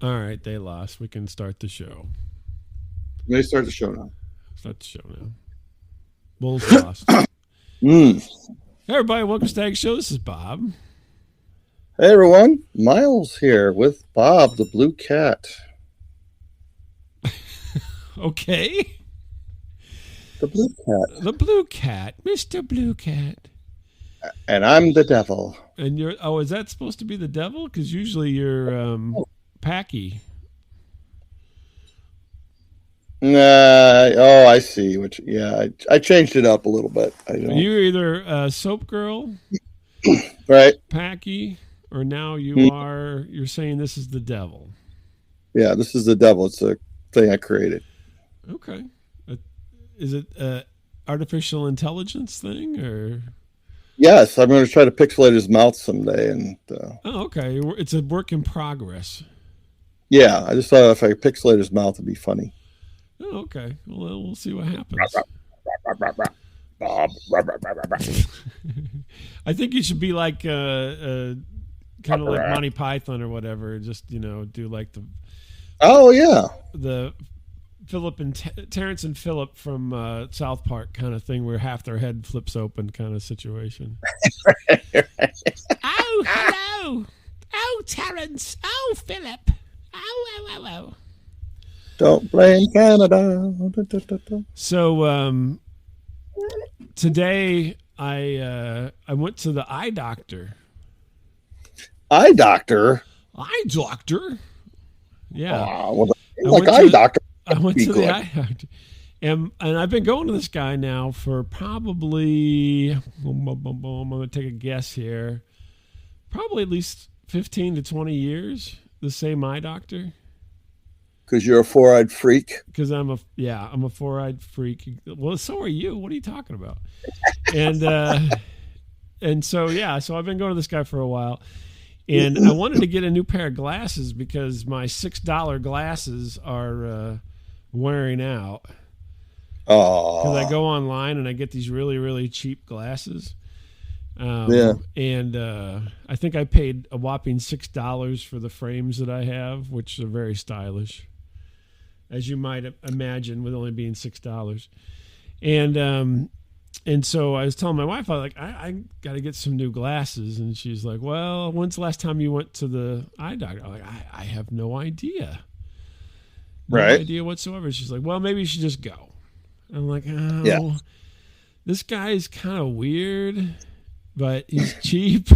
All right, they lost. We can start the show. Let me start the show now. Start the show now. Bulls lost. Mm. Hey, everybody, welcome to Stag Show. This is Bob. Hey, everyone. Miles here with Bob, the blue cat. Okay. The blue cat. The blue cat. Mr. Blue Cat. And I'm the devil. And you're, is that supposed to be the devil? Because usually you're Packy. I see. I changed it up a little bit. You're either Soap Girl, right? Packy, or now you're saying this is the devil. Yeah, this is the devil. It's a thing I created. Okay. Is it an artificial intelligence thing or? Yes, I'm going to try to pixelate his mouth someday. And okay. It's a work in progress. Yeah, I just thought if I pixelate his mouth, it'd be funny. Oh, okay. Well, we'll see what happens. I think you should be like kind of like Monty Python or whatever. Just do like the. Oh yeah. The Philip and Terrence and Philip from South Park kind of thing, where half their head flips open, kind of situation. Oh, hello! Oh, Terrence! Oh, Philip! Oh. Don't blame Canada. So today I went to the eye doctor. Eye doctor? Eye doctor? Yeah. Eye doctor. I went to the eye doctor. And I've been going to this guy now for probably, I'm going to take a guess here, probably at least 15 to 20 years, the same eye doctor. Because you're a four-eyed freak? Because I'm a four-eyed freak. Well, so are you. What are you talking about? And so I've been going to this guy for a while. And I wanted to get a new pair of glasses because my $6 glasses are wearing out. Oh. Because I go online and I get these really, really cheap glasses. And I think I paid a whopping $6 for the frames that I have, which are very stylish, as you might imagine, with only being $6. And so I was telling my wife, I got to get some new glasses. And she's like, well, when's the last time you went to the eye doctor? I'm like, I have no idea. No idea whatsoever. She's like, well, maybe you should just go. I'm like, oh, yeah. This guy is kind of weird, but he's cheap.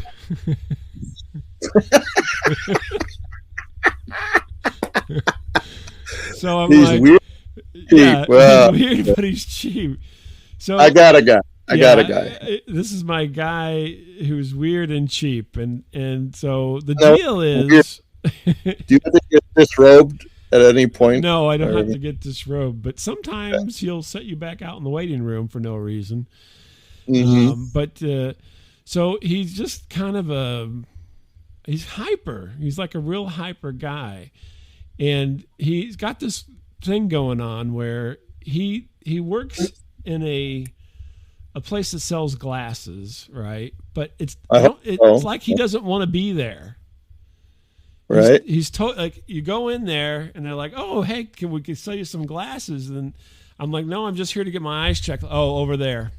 So I'm weird. Yeah, well, he's weird, but he's cheap. So I got a guy. This is my guy who's weird and cheap, and so the deal is. Do you have to get disrobed at any point? No, I don't have to get disrobed, but sometimes he'll set you back out in the waiting room for no reason. Mm-hmm. So he's just kind of he's hyper. He's like a real hyper guy, and he's got this thing going on where he works in a place that sells glasses, right? But it's like he doesn't want to be there. Right. He's like, you go in there and they're like, oh, hey, can we sell you some glasses? And I'm like, no, I'm just here to get my eyes checked. Oh, over there.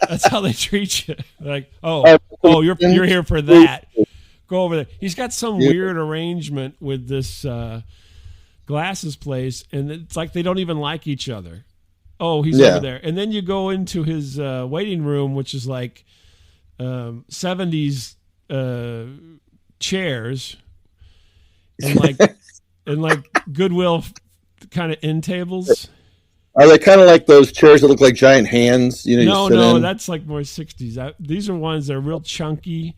That's how they treat you. Like, you're here for that. Go over there. He's got some weird arrangement with this glasses place, and it's like they don't even like each other. Oh, he's over there. And then you go into his waiting room, which is like 70s chairs and like Goodwill kind of end tables. Are they kind of like those chairs that look like giant hands? No, that's like more 60s. These are ones that are real chunky,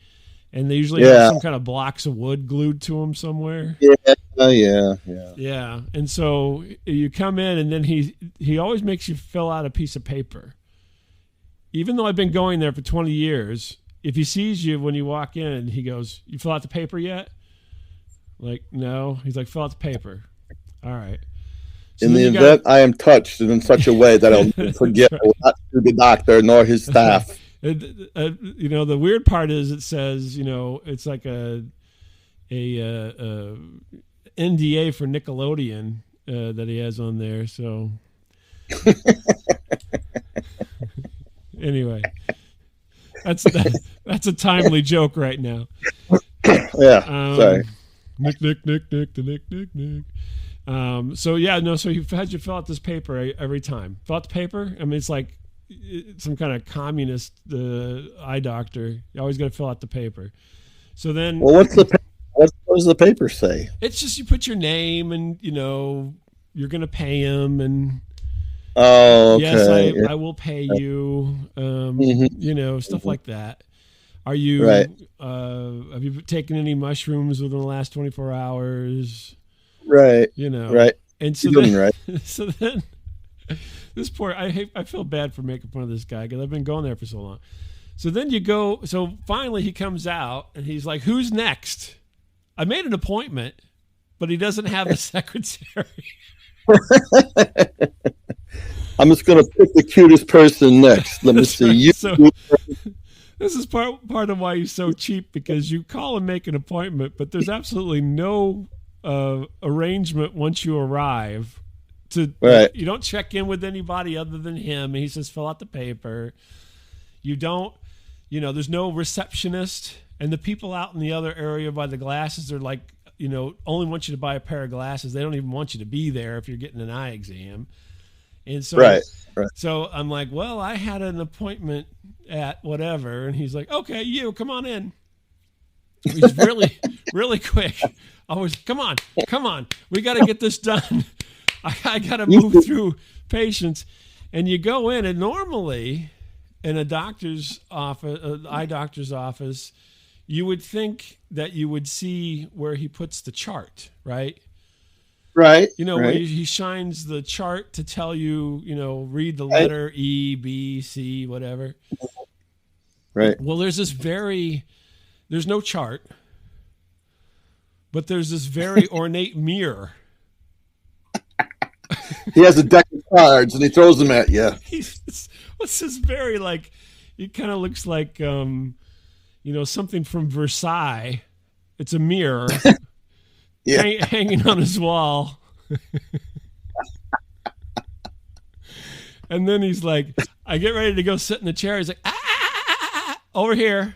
and they usually have some kind of blocks of wood glued to them somewhere. Yeah. And so you come in, and then he always makes you fill out a piece of paper. Even though I've been going there for 20 years, if he sees you when you walk in, he goes, "You fill out the paper yet?" Like, no. He's like, "Fill out the paper." All right. So in the event I am touched in such a way that I'll forget not to the doctor nor his staff. The weird part is it says, it's like NDA for Nickelodeon that he has on there. So anyway, that's a timely joke right now. Yeah. Sorry. Nick. So yeah, no. So you had you fill out this paper every time. Fill out the paper. I mean, it's like some kind of communist eye doctor. You always got to fill out the paper. So then, well, what does the paper say? It's just you put your name and you're going to pay him and. Oh, okay. Yes, I will pay you. Stuff like that. Are you? Right. Have you taken any mushrooms within the last 24 hours? Right. Right. And so then, right. So then, this poor. I feel bad for making fun of this guy because I've been going there for so long. So then you go. So finally, he comes out and he's like, "Who's next?" I made an appointment, but he doesn't have a secretary. I'm just going to pick the cutest person next. Let me see. You. So, this is part of why he's so cheap, because you call and make an appointment, but there's absolutely no arrangement once you arrive. Right. You don't check in with anybody other than him. He says, fill out the paper. You don't, there's no receptionist. And the people out in the other area by the glasses are like, only want you to buy a pair of glasses. They don't even want you to be there if you're getting an eye exam. And so, right. So I'm like, well, I had an appointment at whatever. And he's like, okay, you come on in. He's really, really quick. Come on. We got to get this done. I got to move through patients. And you go in, and normally in a doctor's office, eye doctor's office, you would think that you would see where he puts the chart, right? Right. Where he shines the chart to tell you, read the letter E, B, C, whatever. Right. Well, there's no chart, but there's this very ornate mirror. He has a deck of cards and he throws them at you. What's this very it kind of looks like, something from Versailles. It's a mirror. Yeah. Hanging on his wall. And then he's like, I get ready to go sit in the chair. He's like, over here.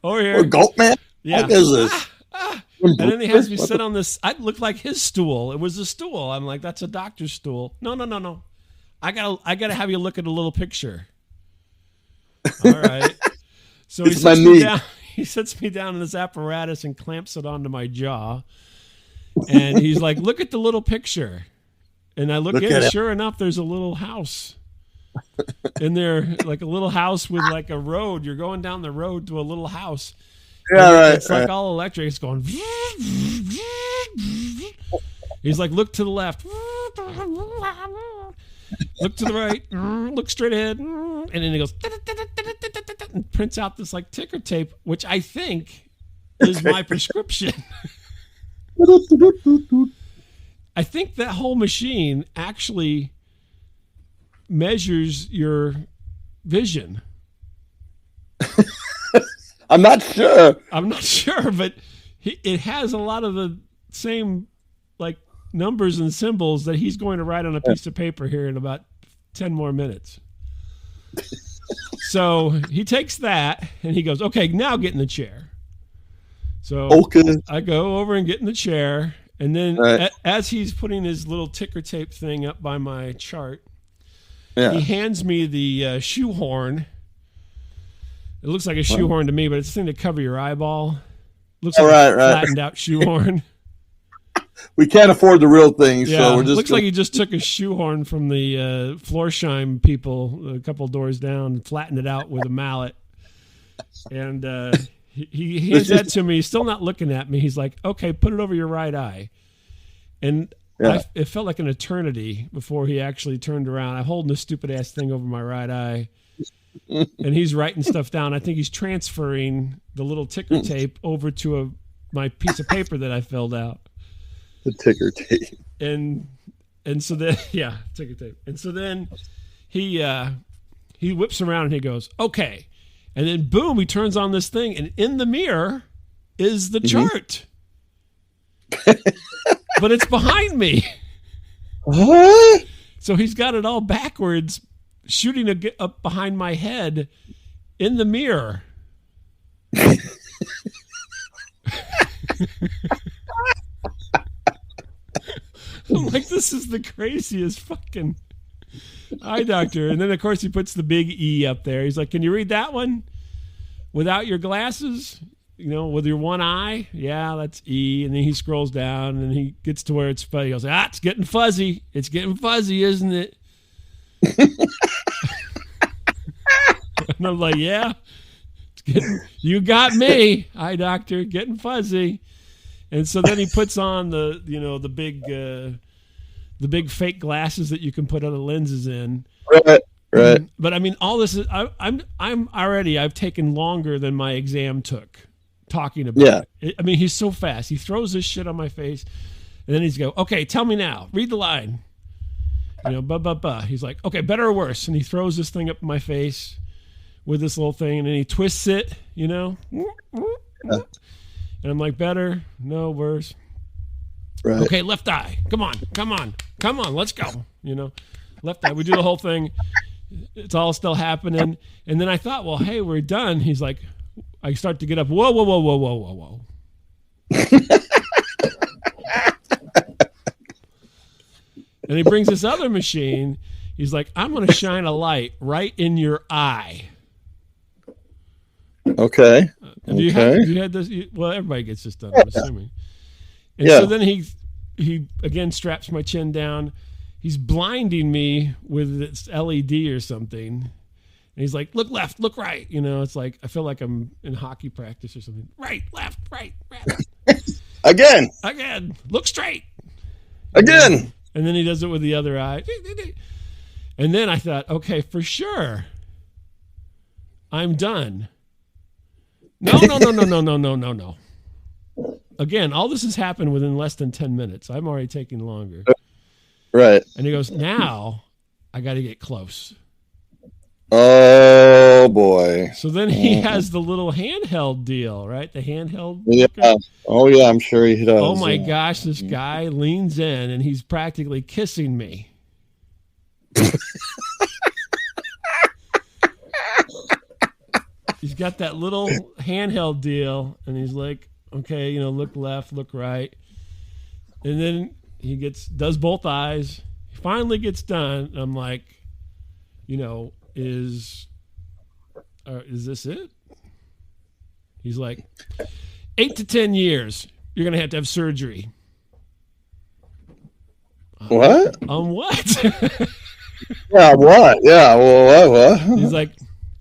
Over here. Goat man? Yeah. What is this? And then he has me sit on this. It looked like his stool. It was a stool. I'm like, that's a doctor's stool. No. I gotta have you look at a little picture. All right. So he sits me down. He sits me down in this apparatus and clamps it onto my jaw. And he's like, look at the little picture. And I look in, sure enough, there's a little house in there, like a little house with like a road. You're going down the road to a little house. Yeah, right. It's like all electric. It's going. He's like, look to the left. Look to the right. Look straight ahead. And then he goes and prints out this like ticker tape, which I think is my prescription. I think that whole machine actually measures your vision. I'm not sure, but it has a lot of the same like numbers and symbols that he's going to write on a piece of paper here in about 10 more minutes. So he takes that and he goes, okay, now get in the chair. So I go over and get in the chair. And then as he's putting his little ticker tape thing up by my chart, he hands me the shoehorn. It looks like a shoehorn to me, but it's a thing to cover your eyeball. It looks like a flattened out shoehorn. We can't afford the real thing, so we're just. Looks like he just took a shoehorn from the Florsheim people a couple doors down and flattened it out with a mallet. And he hands that to me. He's still not looking at me. He's like, okay, put it over your right eye. And it felt like an eternity before he actually turned around. I'm holding this stupid-ass thing over my right eye. And he's writing stuff down. I think he's transferring the little ticker tape over to my piece of paper that I filled out. The ticker tape. And so then, ticker tape. And so then he whips around and he goes, okay. And then boom, he turns on this thing. And in the mirror is the chart. But it's behind me. What? So he's got it all backwards, shooting up behind my head in the mirror. I'm like, this is the craziest fucking eye doctor. And then, of course, he puts the big E up there. He's like, can you read that one without your glasses? You know, with your one eye? Yeah, that's E. And then he scrolls down and he gets to where it's fuzzy. He goes, it's getting fuzzy. It's getting fuzzy, isn't it? And I'm like, yeah, you got me, eye doctor, getting fuzzy. And so then he puts on the big fake glasses that you can put other lenses in. Right. But I mean, all this is I've taken longer than my exam took talking about it. I mean, he's so fast. He throws this shit on my face, and then he's go, okay, tell me now, read the line. You know, He's like, okay, better or worse, and he throws this thing up in my face with this little thing, and then he twists it. You know. Yeah. And I'm like, better, no, worse. Right. Okay, left eye. Come on, let's go. You know, left eye. We do the whole thing. It's all still happening. And then I thought, well, hey, we're done. He's like, I start to get up. Whoa. And he brings this other machine. He's like, I'm going to shine a light right in your eye. Okay. Have you had this? Well, everybody gets this done, I'm assuming. And so then he again straps my chin down. He's blinding me with this LED or something. And he's like, look left, look right. You know, it's like, I feel like I'm in hockey practice or something. Right, left, right. Again. Look straight. Again. And then he does it with the other eye. And then I thought, okay, for sure, I'm done. No. Again, all this has happened within less than 10 minutes. I'm already taking longer. Right. And he goes, now I got to get close. Oh, boy. So then he has the little handheld deal, right? The handheld. Yeah. Looker. Oh, yeah, I'm sure he does. Oh, my gosh. This guy leans in and he's practically kissing me. He's got that little handheld deal, and he's like, okay, you know, look left, look right. And then he does both eyes. He finally gets done. I'm like, you know, is this it? He's like, 8 to 10 years, you're going to have surgery. What? On what? Yeah, what? Yeah, well, what? He's like,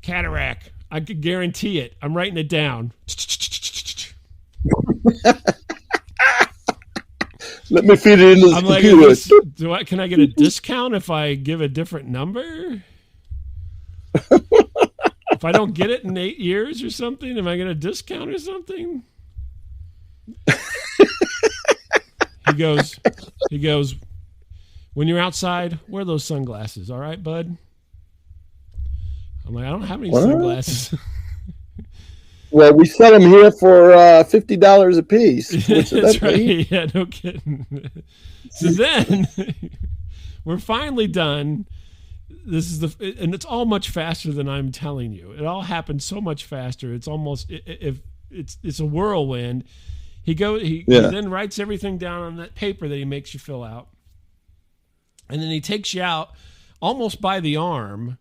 cataract. I could guarantee it. I'm writing it down. Let me feed it into the computer. Like, can I get a discount if I give a different number? If I don't get it in 8 years or something, am I going to discount or something? He goes, when you're outside, wear those sunglasses. All right, bud? I'm like, I don't have any sunglasses. Well, we sell them here for $50 a piece. That's right. Yeah, no kidding. So then we're finally done. This is and it's all much faster than I'm telling you. It all happened so much faster. It's almost it's a whirlwind. He then writes everything down on that paper that he makes you fill out, and then he takes you out almost by the arm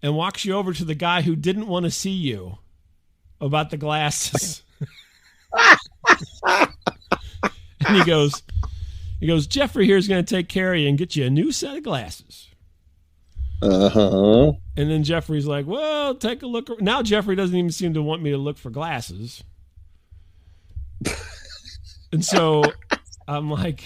and walks you over to the guy who didn't want to see you about the glasses. And he goes, Jeffrey here is going to take care of you and get you a new set of glasses. Uh-huh. And then Jeffrey's like, well, take a look. Now Jeffrey doesn't even seem to want me to look for glasses. And so I'm like,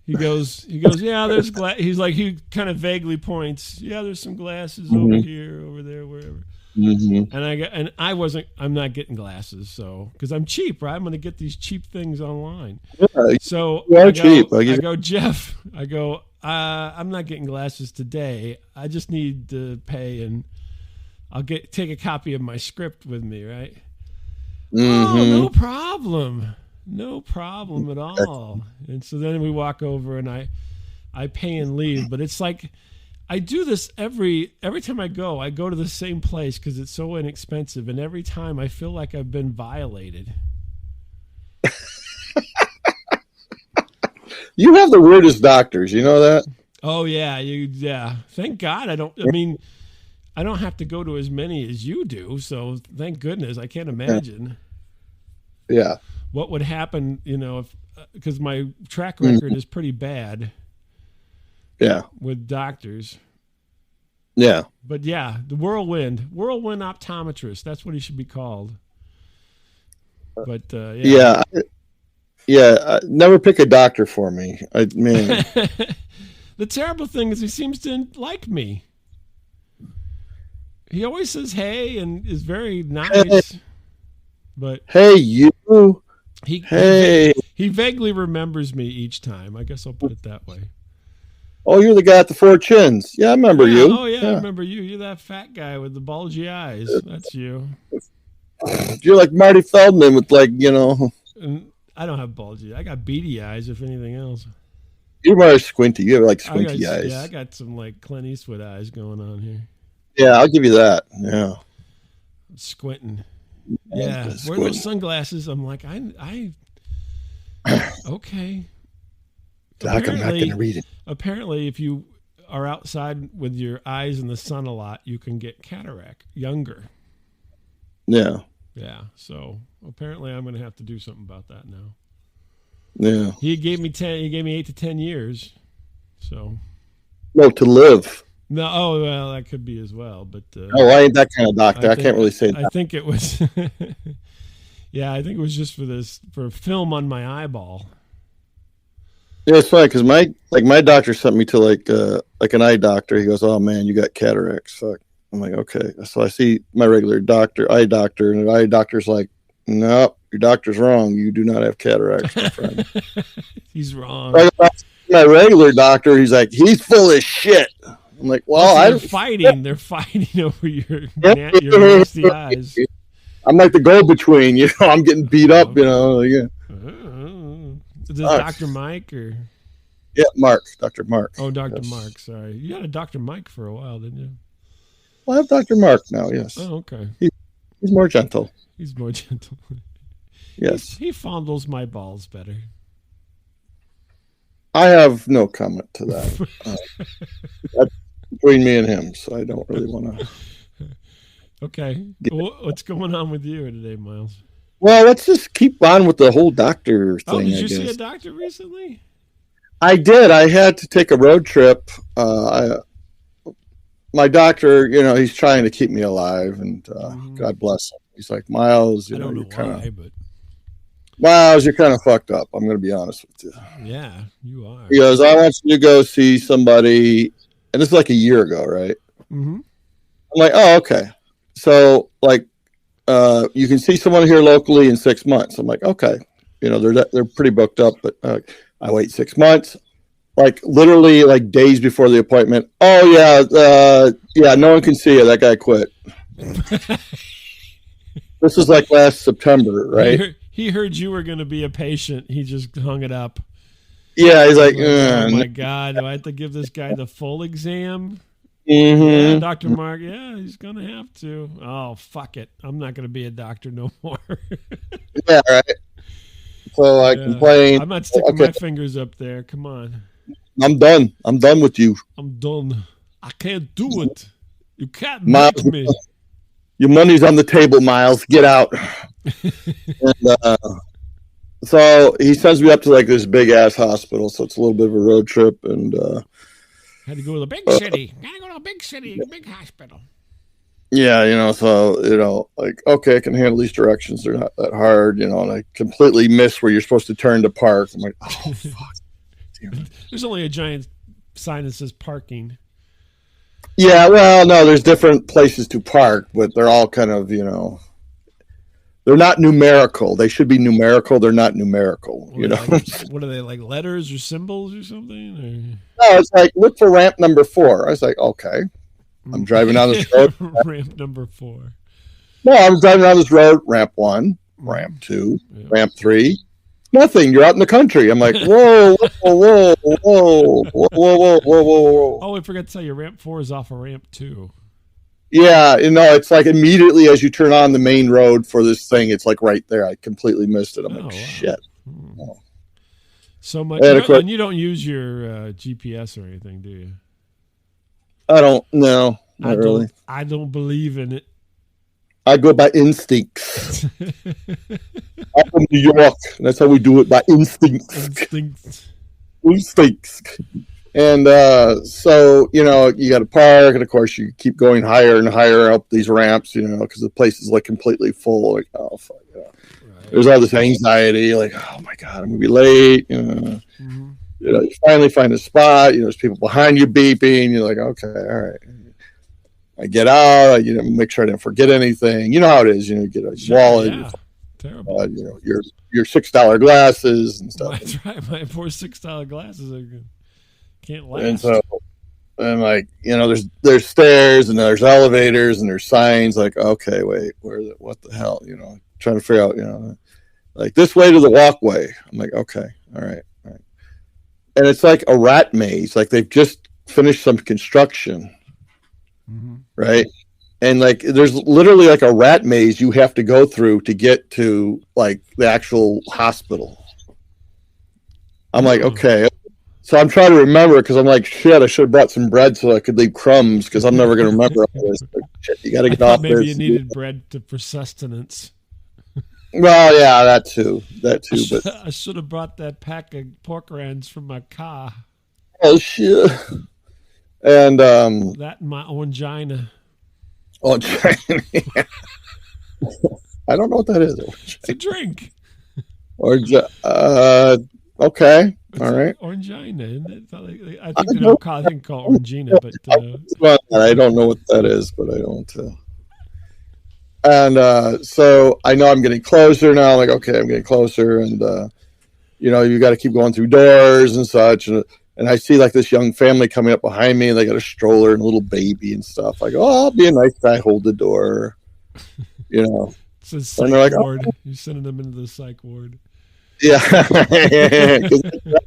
he goes, yeah, there's he's like, he kind of vaguely points, yeah, there's some glasses over here, over there, wherever. Mm-hmm. And I'm not getting glasses, so because I'm cheap, right? I'm going to get these cheap things online. Yeah, so cheap. I go, Jeff. I'm not getting glasses today. I just need to pay, and I'll take a copy of my script with me, right? Oh, Mm-hmm. no problem. No problem at all. And so then we walk over and I pay and leave. But it's like I do this every time I go to the same place because it's so inexpensive. And every time I feel like I've been violated. You have the weirdest doctors. You know that? Oh yeah. Thank God I don't. I mean, I don't have to go to as many as you do. So thank goodness. I can't imagine. Yeah. What would happen, if because my track record is pretty bad. Yeah. With doctors. Yeah. But yeah, the whirlwind optometrist. That's what he should be called. But yeah. Never pick a doctor for me. Man. The terrible thing is he seems to like me. He always says hey and is very nice. But hey, you. He vaguely remembers me each time. I guess I'll put it that way. Oh, you're the guy at the Four Chins. Yeah, I remember you. Oh, yeah, I remember you. You're that fat guy with the bulgy eyes. That's you. You're like Marty Feldman with And I don't have bulgy. I got beady eyes, if anything else. You're more squinty. You have like squinty eyes. Yeah, I got some like Clint Eastwood eyes going on here. Yeah, I'll give you that. Yeah. Squinting. Yeah. Wear those sunglasses. I'm like, I okay. Doc, I'm not going to read it. Apparently, if you are outside with your eyes in the sun a lot, you can get cataract younger. Yeah. Yeah. So apparently, I'm going to have to do something about that now. Yeah. He gave me 8 to 10 years. So. No, to live. No. Oh well, that could be as well. But. I ain't that kind of doctor. I can't really say that. I think it was. Yeah, I think it was just for film on my eyeball. Yeah, it's funny because my doctor sent me to like an eye doctor. He goes, "Oh man, you got cataracts." Fuck. I'm like, okay. So I see my regular eye doctor, and the eye doctor's like, "Nope, your doctor's wrong. You do not have cataracts, my friend." He's wrong. My regular doctor, he's like, "He's full of shit." I'm like, "Well, they're fighting. They're fighting over your nasty eyes." I'm like the go-between. I'm getting beat up. Yeah. Is this Dr. Mike or? Yeah, Mark. Dr. Mark. Oh, Dr. Mark. Sorry. You had a Dr. Mike for a while, didn't you? Well, I have Dr. Mark now, yes. Oh, okay. He's more gentle. He's more gentle. Yes. He fondles my balls better. I have no comment to that. That's between me and him, so I don't really want to. Okay. What's going on with you today, Miles? Well, let's just keep on with the whole doctor thing. Oh, did you see a doctor recently? I did. I had to take a road trip. My doctor, he's trying to keep me alive, and God bless him. He's like, Miles, I don't know why, but Miles, you're kind of fucked up. I'm going to be honest with you. Yeah, you are. He goes, I want you to go see somebody, and this is like a year ago, right? Mm-hmm. I'm like, oh, okay. So, you can see someone here locally in 6 months. I'm like, okay. They're pretty booked up, but I wait 6 months. Literally, days before the appointment. Oh, yeah, no one can see you. That guy quit. This was last September, right? He heard you were going to be a patient. He just hung it up. Yeah, he's like, oh my God, do I have to give this guy the full exam? Mm-hmm. Yeah, Dr. Mark, yeah, he's going to have to. Oh, fuck it. I'm not going to be a doctor no more. Yeah, right. So I complain. I'm not sticking my fingers up there. Come on. I'm done. I'm done with you. I'm done. I can't do it. You can't make me. Your money's on the table, Miles. Get out. And, so he sends me up to this big ass hospital. So it's a little bit of a road trip, and had to go to the big city. Gotta go to a big city, a big hospital. Yeah, so okay, I can handle these directions. They're not that hard, and I completely miss where you're supposed to turn to park. I'm like, oh fuck. There's only a giant sign that says parking. Yeah, well, no, there's different places to park, but they're all kind of, they're not numerical. They should be numerical. They're not numerical. What are they, like letters or symbols or something? Or? No, it's look for ramp number 4. I was like, okay. I'm driving down this road. Ramp number 4. No, I'm driving down this road, ramp 1. ramp 2, ramp 3. Nothing. You're out in the country. I'm like, whoa, whoa, whoa, whoa, whoa, whoa, whoa, whoa. Oh, I forgot to tell you, ramp 4 is off of ramp 2. Yeah, it's like immediately as you turn on the main road for this thing, it's like right there. I completely missed it. I'm like, shit. Oh. So much. And you don't use your GPS or anything, do you? I don't. No, not really. I don't believe in it. I go by instincts. I'm from New York. And that's how we do it, by instincts. Instincts. And so, you got to park. And, of course, you keep going higher and higher up these ramps, because the place is, like, completely full. Like, oh, fuck, yeah. Right. There's all this anxiety, like, oh, my God, I'm going to be late. You finally find a spot. There's people behind you beeping. You're like, okay, all right. I get out, make sure I didn't forget anything. You know how it is, you get a wallet, terrible. Your $6 glasses and stuff. That's right. My poor $6 glasses can't last. And so, there's stairs and there's elevators and there's signs. Like, okay, wait, what the hell? Trying to figure out, like this way to the walkway. I'm like, okay, all right. And it's like a rat maze. Like they've just finished some construction. Right. And like there's literally like a rat maze you have to go through to get to like the actual hospital. I'm like, okay. So I'm trying to remember because I'm like, shit, I should have brought some bread so I could leave crumbs because I'm never going to remember all this. But shit, you got to get off maybe this. You needed bread for sustenance. Well, yeah, that too. But I should have brought that pack of pork rinds from my car. Oh, shit. And that and my orangina. Orangina. I don't know what that is. It's a drink. Okay. All right. Orangina. Isn't it? I think they don't call it orangina, but I don't know what that is, but I don't. And so I know I'm getting closer now. I'm like, okay, I'm getting closer, and you got to keep going through doors and such, and I see like this young family coming up behind me, and they got a stroller and a little baby and stuff. I go, oh, I'll be a nice guy, hold the door, It's a psych like, ward. Oh. You're sending them into the psych ward. Yeah.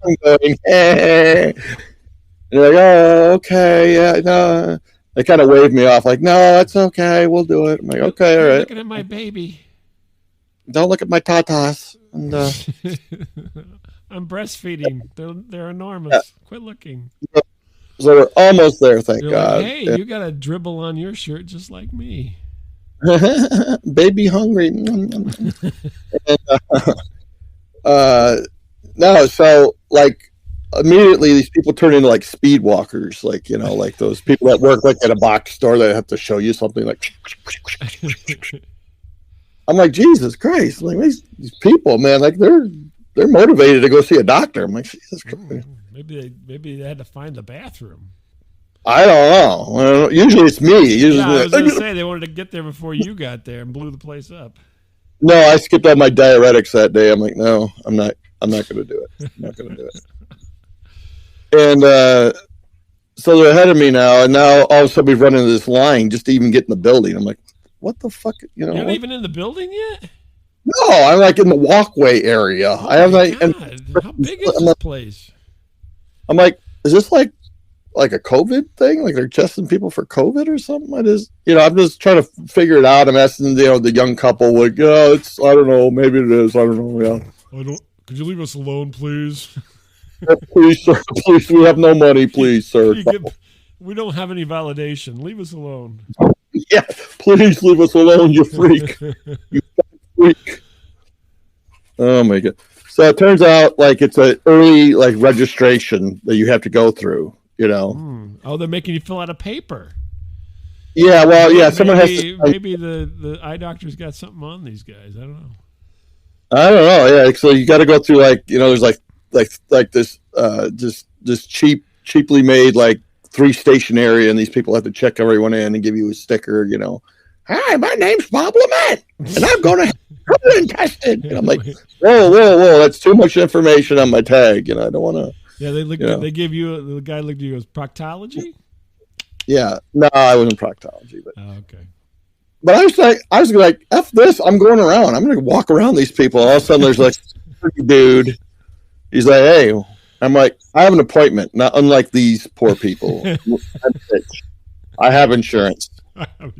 I'm going, hey. And they're like, oh, okay, yeah, no. They kind of wave me off, like, no, it's okay, we'll do it. I'm like, okay, all right. Looking at my baby. Don't look at my tatas. And, I'm breastfeeding. They're enormous. Yeah. Quit looking. So we're almost there, thank God. Like, hey, you got a dribble on your shirt just like me. Baby hungry. And, no, so like immediately these people turn into like speed walkers, like like those people that work like at a box store that have to show you something like. I'm like, Jesus Christ! Like these people, man, like they're motivated to go see a doctor. I'm like, Jesus Christ. Maybe they had to find the bathroom. I don't know. Usually it's me. Usually, yeah, I was going to say they wanted to get there before you got there and blew the place up. No, I skipped all my diuretics that day. I'm like, no, I'm not going to do it. I'm not going to do it. And so they're ahead of me now, and now all of a sudden we've run into this line just to even get in the building. I'm like, what the fuck? You're not even in the building yet? No, I'm like in the walkway area. Oh I have like, how big is this place? I'm like, is this like a COVID thing? Like they're testing people for COVID or something? I'm just trying to figure it out. I'm asking, the young couple, like, I don't know, maybe it is. I don't know. Yeah. Could you leave us alone, please? Please, sir. Please, we have no money. Please, sir. We don't have any validation. Leave us alone. Yeah, please leave us alone, you freak. You freak. Oh my God. So it turns out like it's an early like registration that you have to go through, Oh, they're making you fill out a paper. Yeah, well, yeah, someone has to. Maybe the eye doctor's got something on these guys. I don't know. Yeah, so you got to go through there's like this just cheaply made like 3-station area, and these people have to check everyone in and give you a sticker. Hi, my name's Bob Lamette, and I'm going to have heroin tested. And I'm like, whoa, that's too much information on my tag. I don't want to. Yeah, they give you the guy looked at you as proctology. Yeah, no, I wasn't proctology, but okay. But I was like, F this. I'm going around. I'm going to walk around these people. All of a sudden, there's like a dude. He's like, hey. I'm like, I have an appointment. Not unlike these poor people. I have insurance. Pardon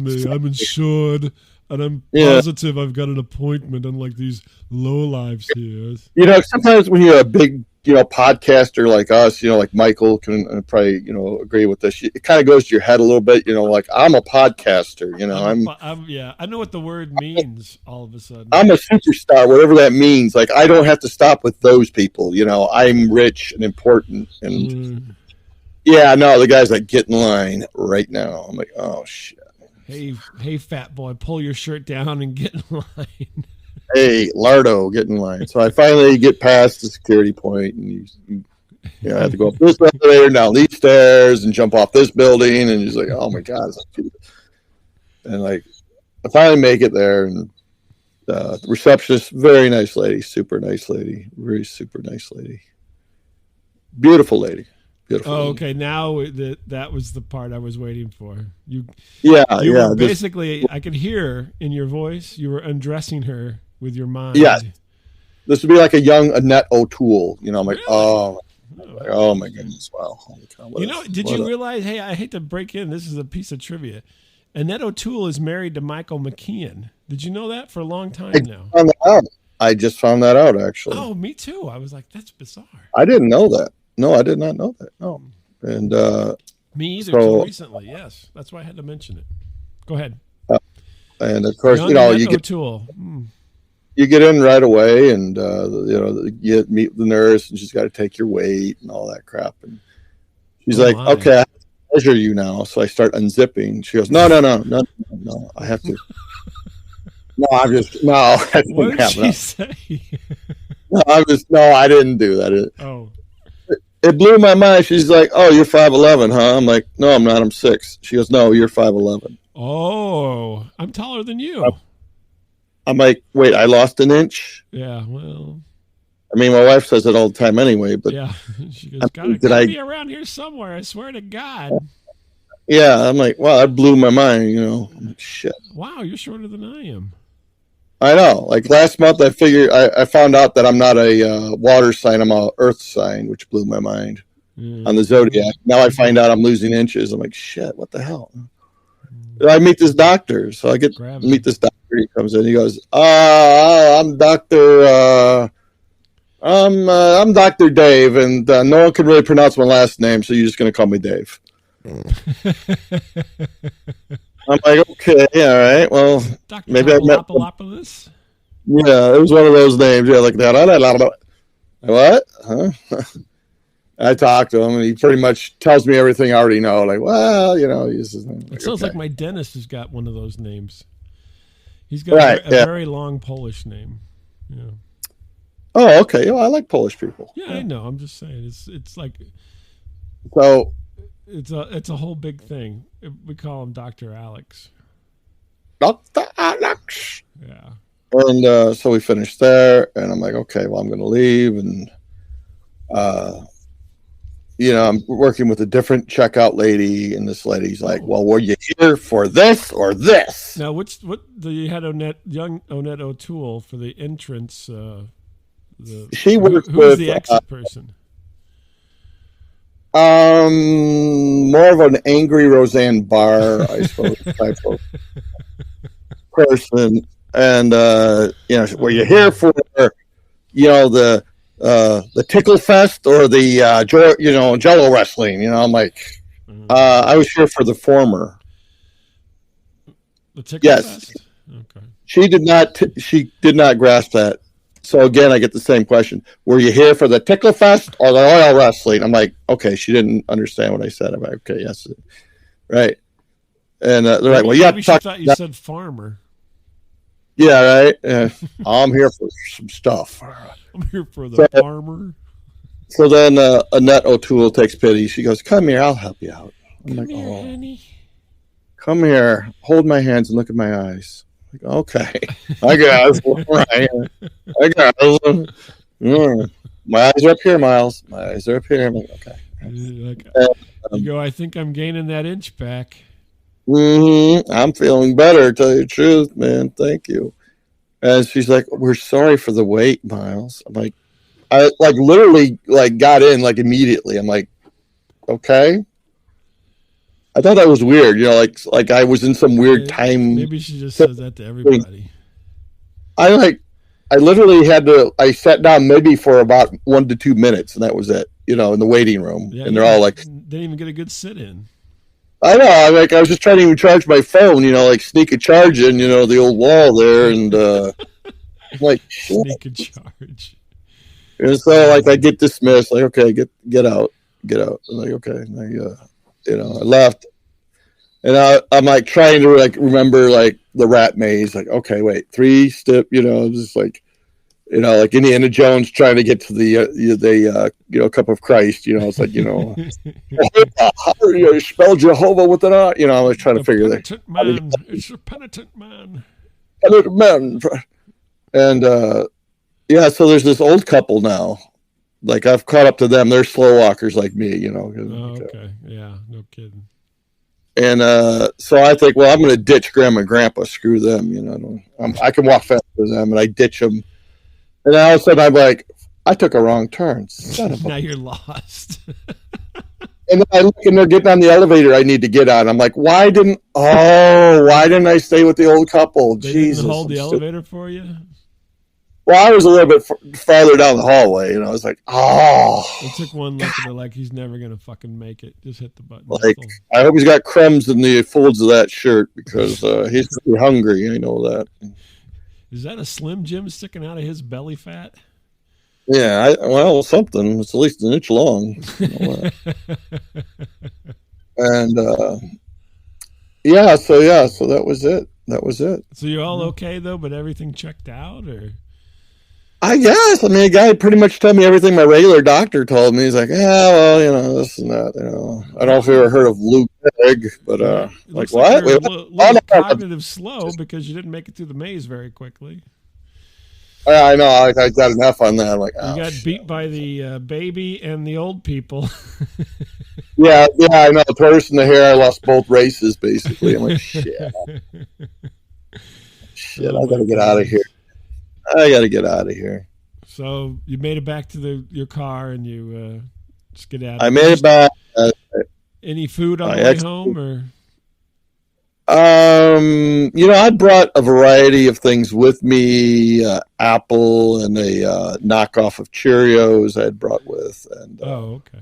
me. I'm insured, and I'm positive I've got an appointment. Unlike these lowlifes here. Sometimes when you're a big, podcaster like us, like Michael can probably, agree with this. It kind of goes to your head a little bit, like I'm a podcaster, I know what the word means all of a sudden. I'm a superstar, whatever that means. Like, I don't have to stop with those people, I'm rich and important. And the guy's like, get in line right now. I'm like, oh shit. Hey, fat boy, pull your shirt down and get in line. Hey, Lardo, get in line. So I finally get past the security point, and I have to go up this elevator, down these stairs, and jump off this building. And he's like, "Oh my god!" And like, I finally make it there, and the receptionist, very nice lady, super nice lady, very super nice lady, beautiful lady. Beautiful. Oh, okay. Now that was the part I was waiting for. You were basically, I could hear in your voice, you were undressing her with your mind. Yeah. This would be like a young Annette O'Toole. I'm like, really? Oh my goodness, wow. Did you realize, hey, I hate to break in, this is a piece of trivia. Annette O'Toole is married to Michael McKean. Did you know that for a long time now? I just found that out, actually. Oh, me too. I was like, that's bizarre. I didn't know that. No, I did not know that. No. And me either till recently, yes. That's why I had to mention it. Go ahead. And of course, you get in right away, and you meet the nurse, and she's got to take your weight and all that crap. And she's like, "Okay, I have to measure you now." So I start unzipping. She goes, "No, I have to." What did she say? I didn't do that. It blew my mind. She's like, "Oh, you're 5'11", huh?" I'm like, "No, I'm not. I'm 6". She goes, "No, you're 5'11". Oh, I'm taller than you. I'm like, "Wait, I lost an inch?" Yeah, well. I mean, my wife says it all the time anyway, but yeah, she goes, "Gotta be around here somewhere. I swear to God." Yeah, I'm like, "Wow, that blew my mind." I'm like, shit. Wow, you're shorter than I am. I know. Like last month, I found out that I'm not a water sign. I'm a earth sign, which blew my mind on the zodiac. Now I find out I'm losing inches. I'm like, shit, what the hell? I meet this doctor. So I meet this doctor. He comes in. He goes, I'm Dr. I'm Dr. Dave, and no one can really pronounce my last name, so you're just going to call me Dave. I'm like, okay, all right. Well, Dr. maybe I met. Yeah, it was one of those names. Yeah, like that. What? Huh? I talked to him, and he pretty much tells me everything I already know. Like, well, it sounds like my dentist has got one of those names. He's got a very long Polish name. Yeah. Oh, okay. Well, I like Polish people. Yeah, I know. I'm just saying, it's like so. It's a whole big thing. We call him Dr. Alex. Dr. Alex. Yeah. And so we finished there, and I'm like, okay, well, I'm going to leave, and I'm working with a different checkout lady, and this lady's like, well, were you here for this or this? Now, you had young Annette O'Toole for the entrance. She worked who was the exit person? More of an angry Roseanne Barr, I suppose, type of person. And were you here for the Tickle Fest or the Jello wrestling? I'm like, I was here for the former. The Tickle Fest? Okay. She did not grasp that. So again, I get the same question. Were you here for the Tickle Fest or the oil wrestling? I'm like, okay, she didn't understand what I said. I'm like, okay, yes. Right. And they're like, well, yeah. Maybe she thought you said farmer. Yeah, right. I'm here for some stuff. I'm here for the farmer. So then Annette O'Toole takes pity. She goes, come here, I'll help you out. I'm come here, honey. Come here, hold my hands and look at my eyes. Okay, I guess. Right. I guess. My eyes are up here, Miles. My eyes are up here. I'm like, okay. You go, I think I'm gaining that inch back. I'm feeling better, to tell you the truth, man. Thank you. And she's like, we're sorry for the wait, Miles. I'm like, I like literally like got in like immediately. I'm like, okay. I thought that was weird, like I was in some weird time. Maybe she just says that to everybody. I literally I sat down maybe for about 1 to 2 minutes, and that was it. In the waiting room, Yeah, and they're all like, didn't even get a good sit in. I know. I was just trying to even charge my phone, like sneak a charge in, the old wall there, and like sneak a charge. And so like I get dismissed, like okay, get out. I'm like okay, I left, and I'm like trying to like remember like the rat maze, like okay, wait, 3 step, just like like Indiana Jones trying to get to the cup of Christ, it's like how do you spell Jehovah with an I? I was trying to figure that. Man, it's a penitent man. Penitent man, and yeah, so there's this old couple now. Like I've caught up to them. They're slow walkers like me, Oh, okay, yeah, no kidding. And so I think, well, I'm going to ditch Grandma and Grandpa. Screw them, I can walk faster than them, and I ditch them. And all of a sudden, I'm like, I took a wrong turn. Now you're lost. And then I look, and they're getting on the elevator I need to get on. I'm like, why didn't I stay with the old couple? They Jesus, didn't hold the elevator for you? Well, I was a little bit farther down the hallway, I was like, It took one look, and they're like, he's never going to fucking make it. Just hit the button. Like, I hope he's got crumbs in the folds of that shirt, because he's pretty hungry. I know that. Is that a Slim Jim sticking out of his belly fat? Yeah, something. It's at least an inch long. And so that was it. So you're all okay though, but everything checked out, or? I guess. I mean, a guy pretty much told me everything my regular doctor told me. He's like, yeah, well, this and that. I don't know if you ever heard of Lou Gehrig, but like what? You're a little cognitive slow because you didn't make it through the maze very quickly. I know. I got an F on that. I'm like, you got beat by the baby and the old people. yeah, I know. The tortoise and the hare. I lost both races basically. I'm like, shit. I gotta get out of here. I got to get out of here. So you made it back to your car, and you just get out. I made it back. Any food on the way home, or? I brought a variety of things with me. Apple and a knockoff of Cheerios I had brought with, and okay.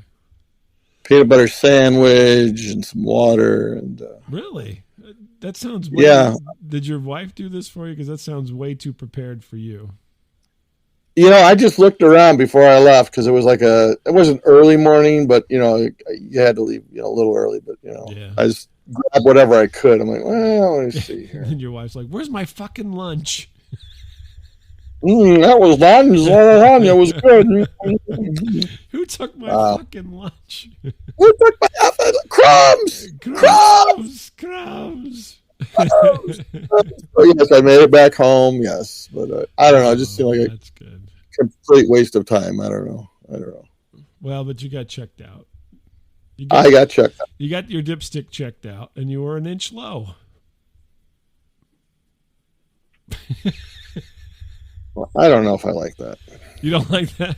Peanut butter sandwich and some water. And really, that sounds. Did your wife do this for you? Because that sounds way too prepared for you. I just looked around before I left because it was like it wasn't early morning, but you had to leave a little early. But I just grabbed whatever I could. I'm like, well, let me see here. And your wife's like, "Where's my fucking lunch?" That was lunch. That was good. Who took my fucking lunch? Who took my crumbs? Crumbs. Yes, I made it back home. Yes, but I don't know. It just seemed like that's good. Complete waste of time. I don't know. Well, but you got checked out. I got checked out. You got your dipstick checked out, and you were an inch low. Well, I don't know if I like that. You don't like that?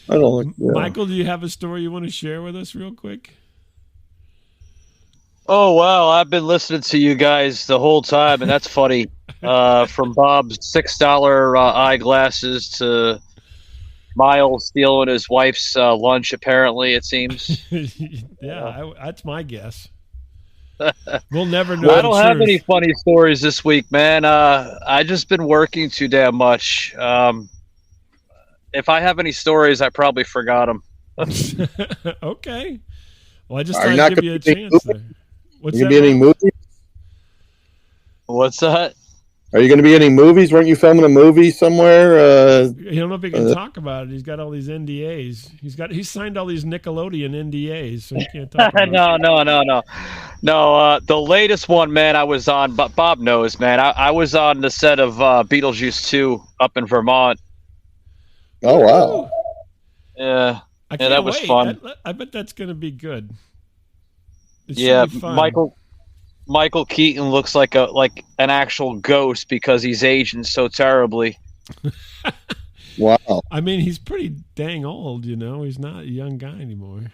I don't like that. Michael, do you have a story you want to share with us real quick? Oh, wow. I've been listening to you guys the whole time, and that's funny. From Bob's $6 eyeglasses to Miles stealing his wife's lunch, apparently, it seems. That's my guess. We'll never know. I don't have any funny stories this week, man. I just been working too damn much. If I have any stories, I probably forgot them. Okay. Well, I just thought I'd give you a chance there. What's that? Be any movies? What's that? Are you going to be in any movies? Weren't you filming a movie somewhere? I don't know if he can talk about it. He's got all these NDAs. He's signed all these Nickelodeon NDAs, so he can't talk about it. No, the latest one, man, I was on, but Bob knows, man. I was on the set of Beetlejuice 2 up in Vermont. Oh, wow. Yeah. That was fun. I bet that's going to be good. Yeah, Michael. Michael Keaton looks like an actual ghost because he's aging so terribly. Wow. I mean, he's pretty dang old, you know. He's not a young guy anymore.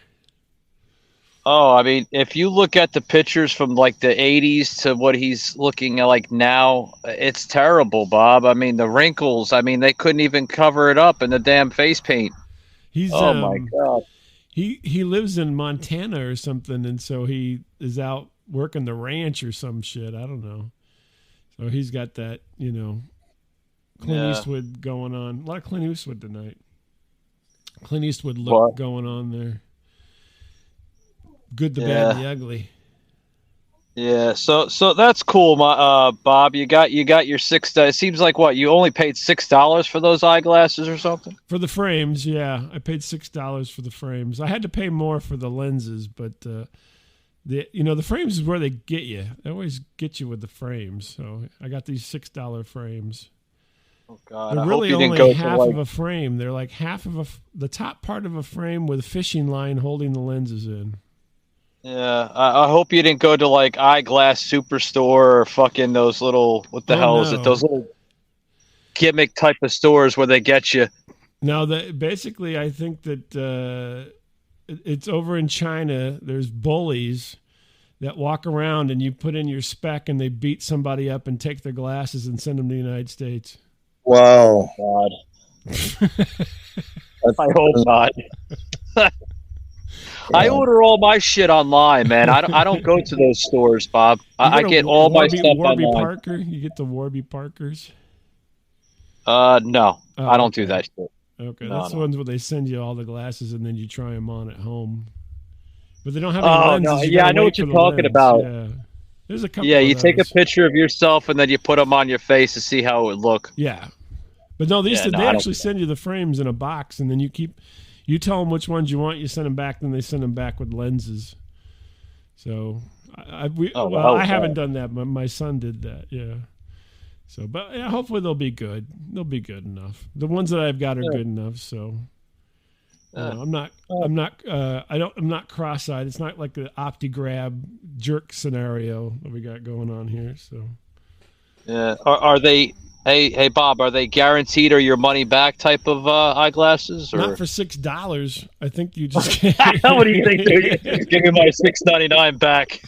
Oh, I mean, if you look at the pictures from like the 80s to what he's looking like now, it's terrible, Bob. I mean, the wrinkles, I mean, they couldn't even cover it up in the damn face paint. He's Oh my God. He lives in Montana or something, and so he is out working the ranch or some shit. I don't know. So he's got that, you know, Clint Eastwood going on. A lot of Clint Eastwood tonight. Clint Eastwood look going on there. Good, the bad, and the ugly. Yeah, so that's cool, Bob. You got your $6. It seems like what you only paid $6 for those eyeglasses or something. For the frames, yeah, I paid $6 for the frames. I had to pay more for the lenses, but the frames is where they get you. They always get you with the frames. So I got these $6 frames. Oh God! They're really only half of a frame. They're like half of the top part of a frame with a fishing line holding the lenses in. Yeah, I hope you didn't go to like Eyeglass Superstore or fucking those little is it? Those little gimmick type of stores where they get you. No, basically I think that it's over in China. There's bullies that walk around and you put in your spec and they beat somebody up and take their glasses and send them to the United States. Wow. God. I hope not. I order all my shit online, man. I don't go to those stores, Bob. I get all my stuff online. Parker? You get the Warby Parkers? No. I don't do that shit. Okay, that's the ones where they send you all the glasses and then you try them on at home. But they don't have any lenses. No. Yeah, I know what you're talking about. Yeah. There's a couple. Yeah, you take a picture of yourself and then you put them on your face to see how it would look. Yeah. But no, they actually send you the frames in a box and then you tell them which ones you want, you send them back, then they send them back with lenses. So I haven't done that, but my son did that, yeah. So, but yeah, hopefully they'll be good. They'll be good enough. The ones that I've got are good enough. So, I'm not cross-eyed. It's not like the OptiGrab jerk scenario that we got going on here. So, yeah, are they? Hey, Bob, are they guaranteed or your money back type of eyeglasses? Or? Not for $6. I think you just. What do you think? Dude? Give me my $6.99 back.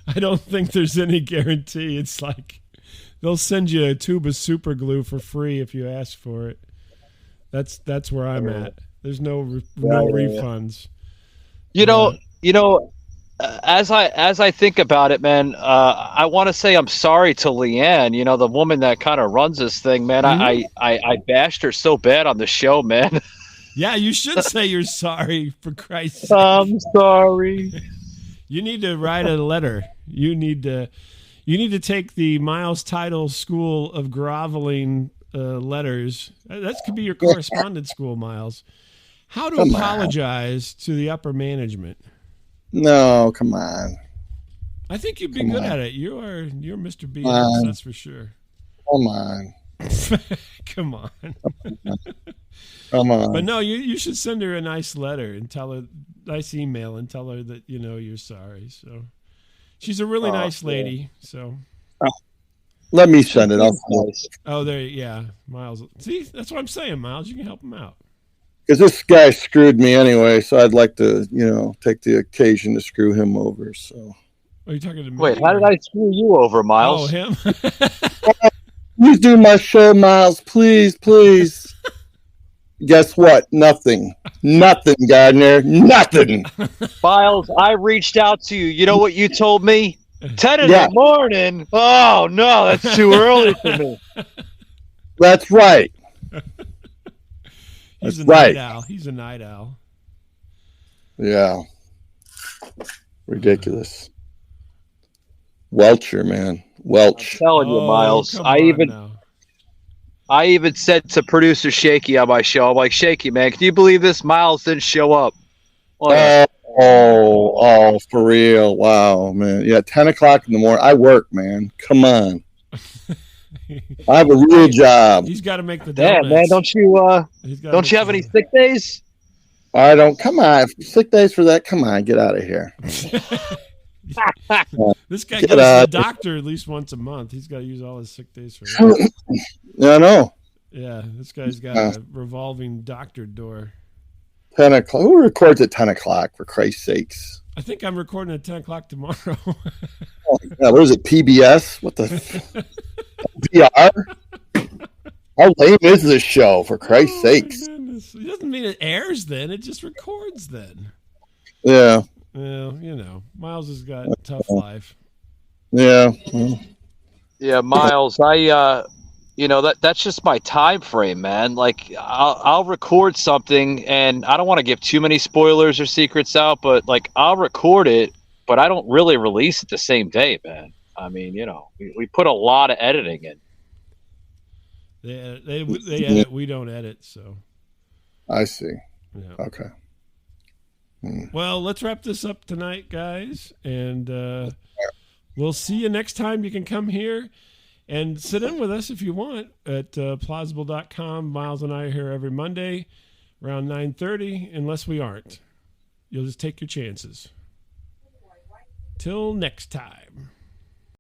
I don't think there's any guarantee. It's like they'll send you a tube of super glue for free if you ask for it. That's where I'm at. There's no refunds. You know. As I think about it, man, I want to say I'm sorry to Leanne. You know, the woman that kind of runs this thing, man. Mm-hmm. I bashed her so bad on the show, man. Yeah, you should say you're sorry, for Christ's sake. I'm sorry. You need to write a letter. You need to take the Miles Title School of Groveling letters. That could be your correspondence school, Miles. How to apologize to the upper management. No, come on. I think you'd be good at it. You're Mr. B, that's for sure. Come on. Come on. Come on. But no, you should send her a nice letter and tell her, nice email, and tell her that you're sorry. So she's a really nice lady. So let me send it. Miles. See, that's what I'm saying, Miles. You can help him out. Because this guy screwed me anyway, so I'd like to, take the occasion to screw him over. So, are you talking to me? Wait, how did I screw you over, Miles? Oh, him. Please do my show, Miles. Please. Guess what? Nothing, Gardner. Nothing. Miles, I reached out to you. You know what you told me? 10 in the morning. Oh no, that's too early for me. That's right. He's a night owl. He's a night owl. Yeah. Ridiculous. Welcher, man. Welch. I'm telling you, Miles. I even said to producer Shaky on my show, I'm like, Shaky, man, can you believe this? Miles didn't show up. Oh, for real. Wow, man. Yeah, 10 o'clock in the morning. I work, man. Come on. I have a real job. He's got to make the donuts. Damn, man, don't you have any sick days? I don't. Come on. Sick days for that? Come on, get out of here. This guy Get goes to out. the doctor at least once a month. He's got to use all his sick days for that. Yeah, I know. Yeah, this guy's got a revolving doctor door. 10 o'clock. Who records at 10 o'clock, for Christ's sakes? I think I'm recording at 10 o'clock tomorrow. Yeah, what is it, PBS? What the? PR? How lame is this show, for Christ's sakes? It doesn't mean it airs then. It just records then. Yeah. Well, Miles has got a tough life. Yeah. Yeah, Miles, that's just my time frame, man. Like I'll record something, and I don't want to give too many spoilers or secrets out, but like I'll record it, but I don't really release it the same day, man. I mean, we put a lot of editing in. They edit. We don't edit, so. I see. Yeah. Okay. Well, let's wrap this up tonight, guys, and we'll see you next time. You can come here and sit in with us if you want at plausible.com. Miles and I are here every Monday around 9:30, unless we aren't. You'll just take your chances. Till next time.